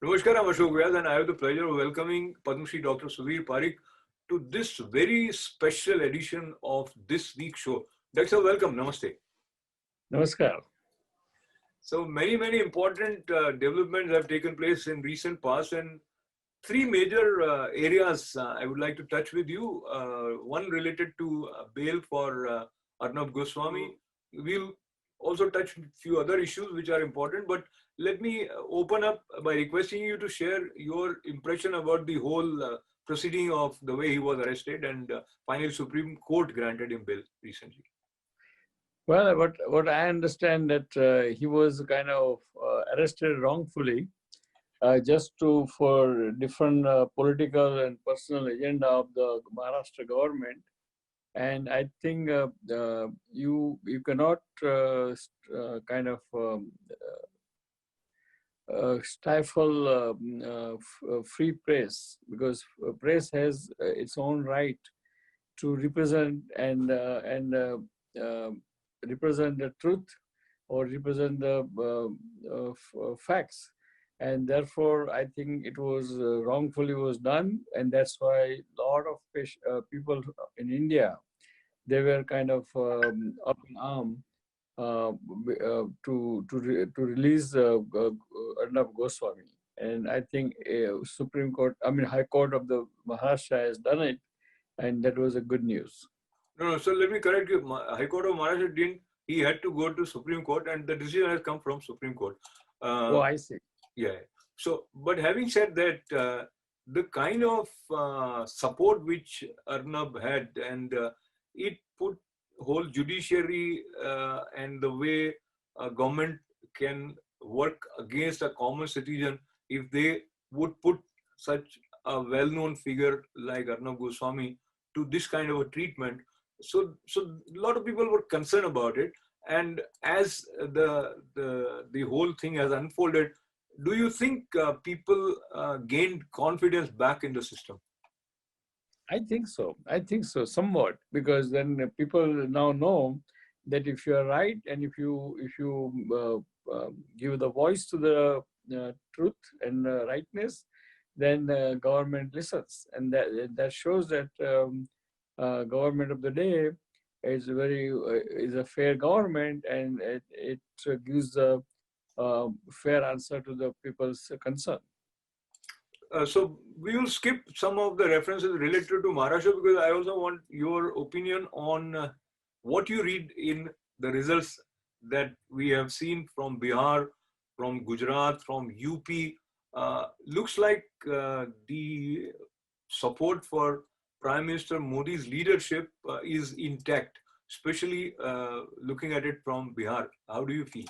Namaskar, I'm Ashok Vyas, and I have the pleasure of welcoming Padma Shri Dr. Sudhir Parikh to this very special edition of this week's show. Doctor, welcome. Namaste. Namaskar. So many important developments have taken place in recent past, and three major areas I would like to touch with you. One related to bail for Arnab Goswami. We'll also touch a few other issues which are important, but let me open up by requesting you to share your impression about the whole proceeding of the way he was arrested and finally Supreme Court granted him bail recently. Well, what I understand that he was kind of arrested wrongfully, just for different political and personal agenda of the Maharashtra government, and I think you cannot kind of stifle free press, because press has its own right to represent and represent the truth or represent the facts, and therefore I think it was wrongfully was done, and that's why a lot of people in India, they were kind of up in arm to release Arnab Goswami, and I think Supreme Court, I mean High Court of the Maharashtra has done it, and that was a good news. No, so let me correct you. High Court of Maharashtra didn't. He had to go to Supreme Court, and the decision has come from Supreme Court. Oh, I see. Yeah. So, but having said that, the kind of support which Arnab had, and it put whole judiciary and the way a government can work against a common citizen if they would put such a well-known figure like Arnab Goswami to this kind of a treatment. So a lot of people were concerned about it. And as the whole thing has unfolded, do you think people gained confidence back in the system? I think so. I think so, somewhat, because then people now know that if you are right and if you give the voice to the truth and rightness, then government listens, and that shows that government of the day is is a fair government, and it gives a fair answer to the people's concern. So we will skip some of the references related to Maharashtra, because I also want your opinion on what you read in the results that we have seen from Bihar, from Gujarat, from UP. Looks like the support for Prime Minister Modi's leadership is intact, especially looking at it from Bihar. How do you feel?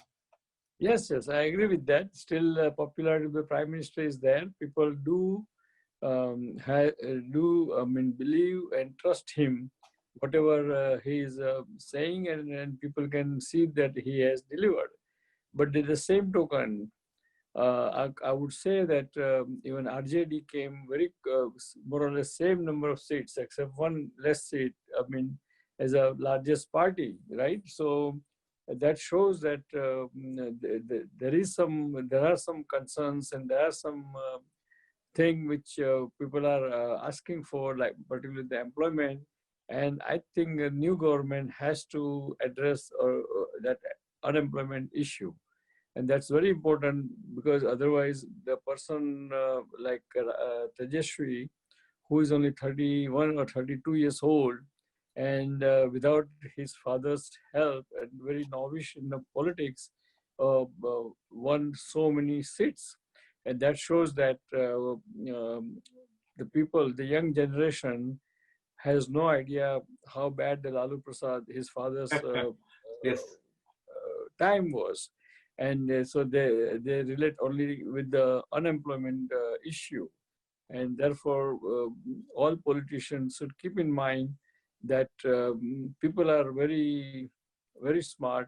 Yes, I agree with that. Still, popularity of the Prime Minister is there. People do believe and trust him, whatever he is saying, and people can see that he has delivered. But at the same token, I would say that even RJD came very more or less same number of seats, except one less seat. I mean, as a largest party, right? So that shows that there are some concerns, and there are some thing which people are asking for, like particularly the employment. And I think a new government has to address that unemployment issue. And that's very important, because otherwise the person like Tejashwi, who is only 31 or 32 years old, and without his father's help and very novice in the politics, won so many seats. And that shows that the people, the young generation, has no idea how bad the Lalu Prasad, his father's Yes. time was. And so they relate only with the unemployment issue. And therefore, all politicians should keep in mind that people are very, very smart,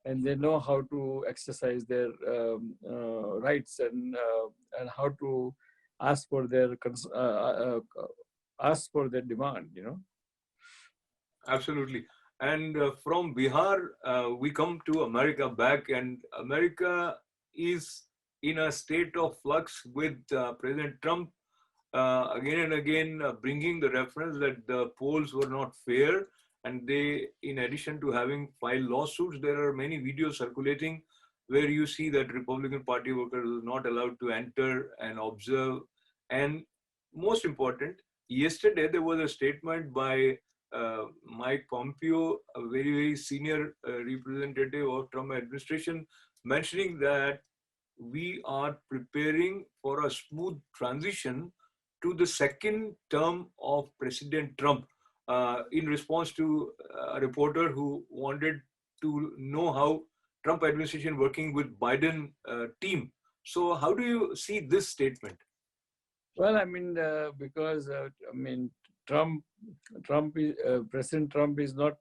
and they know how to exercise their rights, and how to ask for their demand. Absolutely. And from Bihar, we come to America back, and America is in a state of flux with President Trump again and again bringing the reference that the polls were not fair. And they, in addition to having filed lawsuits, there are many videos circulating where you see that Republican Party workers are not allowed to enter and observe. And most important, yesterday there was a statement by Mike Pompeo, a very, very senior representative of Trump administration, mentioning that we are preparing for a smooth transition to the second term of President Trump, in response to a reporter who wanted to know how Trump administration working with Biden team. So how do you see this statement? Well, I mean, because Trump, President Trump is not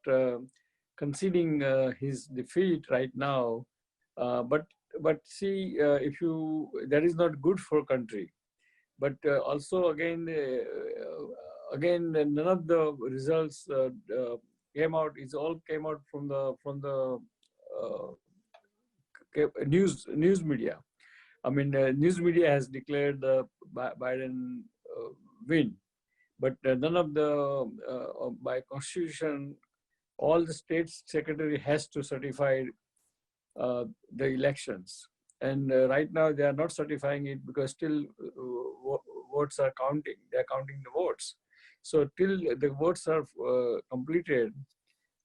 conceding his defeat right now, but see, if you that is not good for country. But also again, none of the results came out. It all came out from the news media. I mean, news media has declared the Biden win, but none of the by constitution, all the state secretary has to certify the elections, and right now they are not certifying it because still votes are counting. They are counting the votes. So till the votes are completed,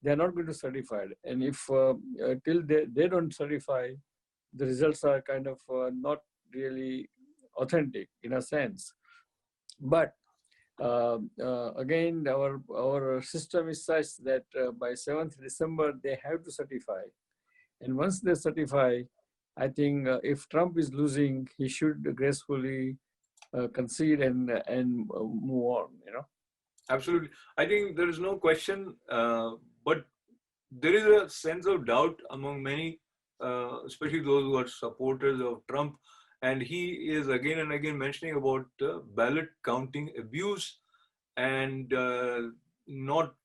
they are not going to certify it. And if till they don't certify, the results are kind of not really authentic in a sense. But again, our system is such that by 7th December, they have to certify. And once they certify, I think if Trump is losing, he should gracefully concede and move on, you know. Absolutely. I think there is no question, but there is a sense of doubt among many, especially those who are supporters of Trump. And he is again and again mentioning about ballot counting abuse and not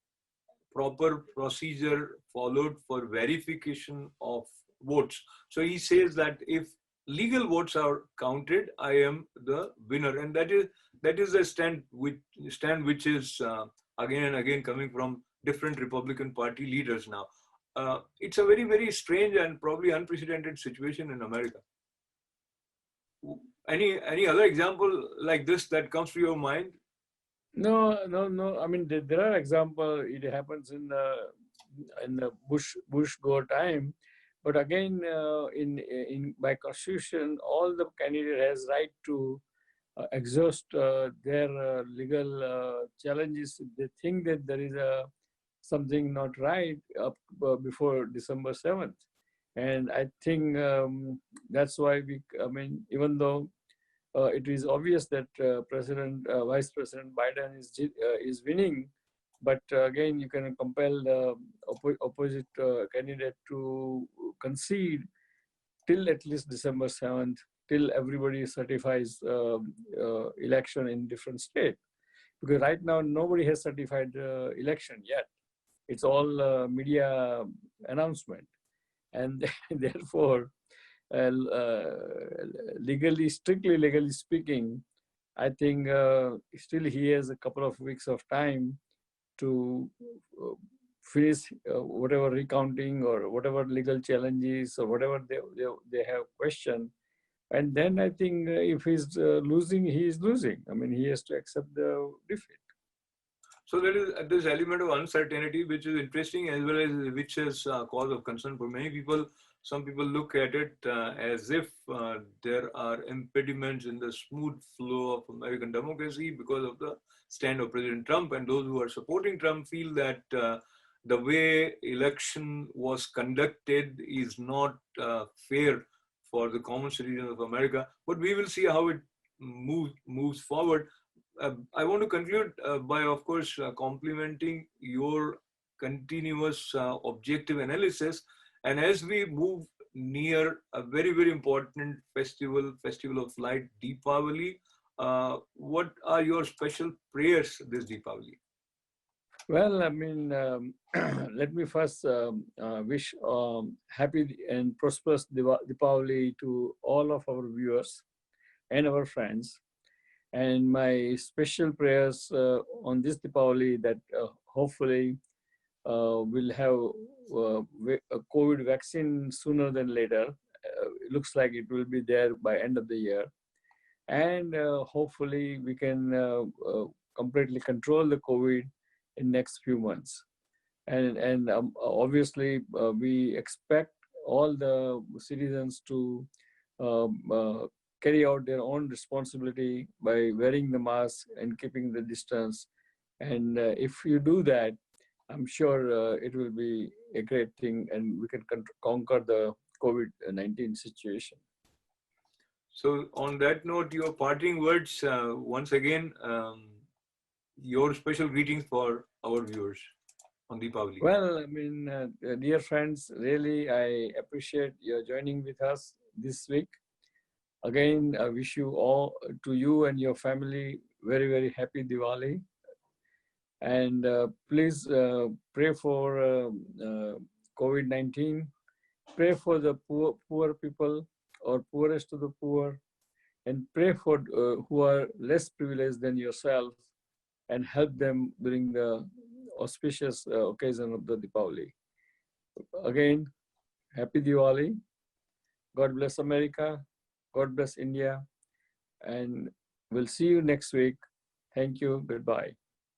proper procedure followed for verification of votes. So he says that if legal votes are counted, I am the winner, and that is a stand which is again and again coming from different Republican Party leaders now. It's a very, very strange and probably unprecedented situation in America. Any other example like this that comes to your mind? No. I mean, there are examples. It happens in the Bush Gore time, but again, in by constitution, all the candidate has right to exhaust their legal challenges. They think that there is something not right up before December 7th, and I think that's why I mean, even though it is obvious that Vice President Biden is winning, but again, you can compel the opposite candidate to concede till at least December 7th, till everybody certifies election in different state. Because right now, nobody has certified election yet. It's all media announcement. And therefore, strictly legally speaking, I think still he has a couple of weeks of time to finish whatever recounting or whatever legal challenges or whatever they have questioned. And then I think if he's losing, he is losing. I mean, he has to accept the defeat. So there is this element of uncertainty, which is interesting as well as which is a cause of concern for many people. Some people look at it as if there are impediments in the smooth flow of American democracy because of the stand of President Trump, and those who are supporting Trump feel that the way election was conducted is not fair for the common citizens of America. But we will see how it moves forward. I want to conclude by, of course, complimenting your continuous objective analysis. And as we move near a very, very important festival of light, Deepavali, what are your special prayers this Deepavali? Well, I mean, let me first wish happy and prosperous Deepavali to all of our viewers and our friends. And my special prayers on this Deepavali that hopefully we'll have a COVID vaccine sooner than later. It looks like it will be there by end of the year. And hopefully we can completely control the COVID in next few months. And obviously we expect all the citizens to um, uh, carry out their own responsibility by wearing the mask and keeping the distance. And if you do that, I'm sure it will be a great thing, and we can conquer the COVID-19 situation. So, on that note, your parting words once again, your special greetings for our viewers on Deepavali. Well, I mean, dear friends, really, I appreciate your joining with us this week. Again, I wish you all, to you and your family, very, very happy Diwali. And please pray for COVID-19. Pray for the poor people or poorest of the poor, and pray for who are less privileged than yourself, and help them during the auspicious occasion of the Deepavali. Again, happy Diwali. God bless America. God bless India. And we'll see you next week. Thank you. Goodbye.